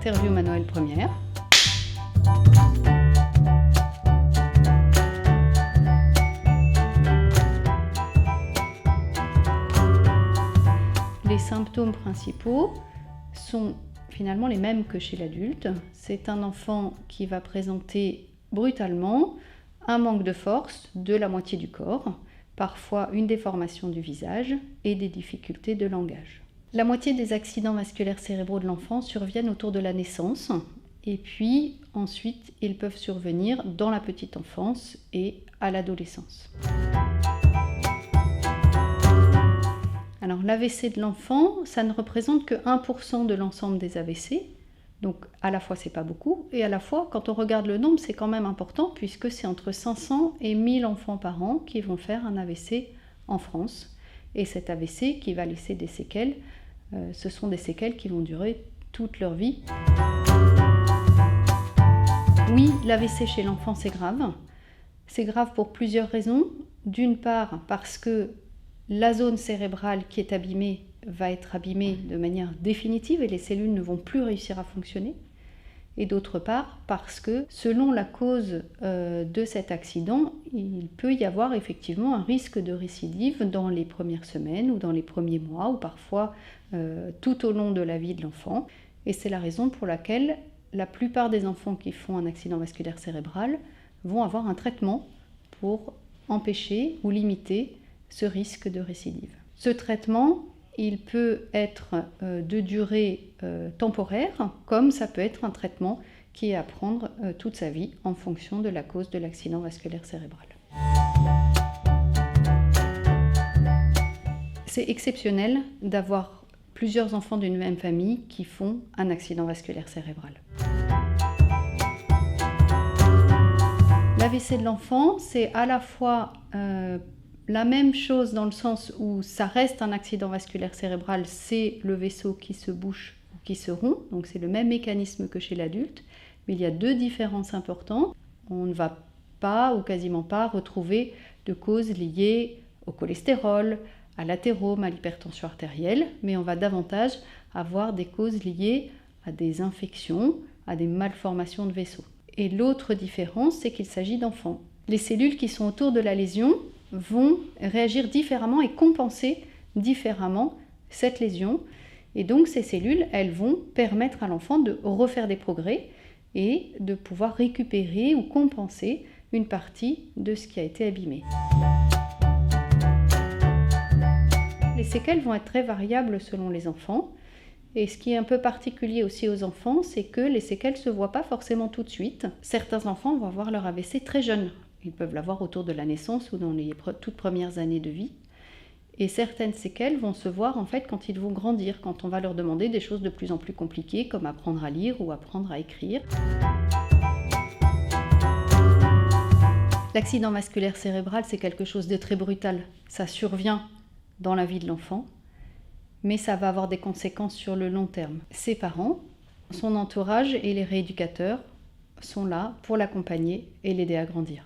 Interview Manuel Première. Les symptômes principaux sont finalement les mêmes que chez l'adulte. C'est un enfant qui va présenter brutalement un manque de force de la moitié du corps, parfois une déformation du visage et des difficultés de langage. La moitié des accidents vasculaires cérébraux de l'enfant surviennent autour de la naissance et puis ensuite ils peuvent survenir dans la petite enfance et à l'adolescence. Alors l'AVC de l'enfant, ça ne représente que 1% de l'ensemble des AVC. Donc à la fois c'est pas beaucoup et à la fois quand on regarde le nombre c'est quand même important puisque c'est entre 500 et 1000 enfants par an qui vont faire un AVC en France. Et cet AVC qui va laisser des séquelles, ce sont des séquelles qui vont durer toute leur vie. Oui, l'AVC chez l'enfant c'est grave. C'est grave pour plusieurs raisons. D'une part parce que la zone cérébrale qui est abîmée va être abîmée de manière définitive et les cellules ne vont plus réussir à fonctionner. Et d'autre part, parce que selon la cause de cet accident, il peut y avoir effectivement un risque de récidive dans les premières semaines ou dans les premiers mois ou parfois tout au long de la vie de l'enfant. Et c'est la raison pour laquelle la plupart des enfants qui font un accident vasculaire cérébral vont avoir un traitement pour empêcher ou limiter ce risque de récidive. Ce traitement, il peut être de durée temporaire, comme ça peut être un traitement qui est à prendre toute sa vie en fonction de la cause de l'accident vasculaire cérébral. C'est exceptionnel d'avoir plusieurs enfants d'une même famille qui font un accident vasculaire cérébral. L'AVC de l'enfant, c'est à la fois la même chose dans le sens où ça reste un accident vasculaire cérébral, c'est le vaisseau qui se bouche ou qui se rompt, donc c'est le même mécanisme que chez l'adulte, mais il y a deux différences importantes. On ne va pas ou quasiment pas retrouver de causes liées au cholestérol, à l'athérome, à l'hypertension artérielle, mais on va davantage avoir des causes liées à des infections, à des malformations de vaisseaux. Et l'autre différence, c'est qu'il s'agit d'enfants. Les cellules qui sont autour de la lésion vont réagir différemment et compenser différemment cette lésion. Et donc ces cellules, elles vont permettre à l'enfant de refaire des progrès et de pouvoir récupérer ou compenser une partie de ce qui a été abîmé. Les séquelles vont être très variables selon les enfants. Et ce qui est un peu particulier aussi aux enfants, c'est que les séquelles ne se voient pas forcément tout de suite. Certains enfants vont avoir leur AVC très jeunes. Ils peuvent l'avoir autour de la naissance ou dans les toutes premières années de vie. Et certaines séquelles vont se voir en fait quand ils vont grandir, quand on va leur demander des choses de plus en plus compliquées comme apprendre à lire ou apprendre à écrire. L'accident vasculaire cérébral, c'est quelque chose de très brutal. Ça survient dans la vie de l'enfant, mais ça va avoir des conséquences sur le long terme. Ses parents, son entourage et les rééducateurs sont là pour l'accompagner et l'aider à grandir.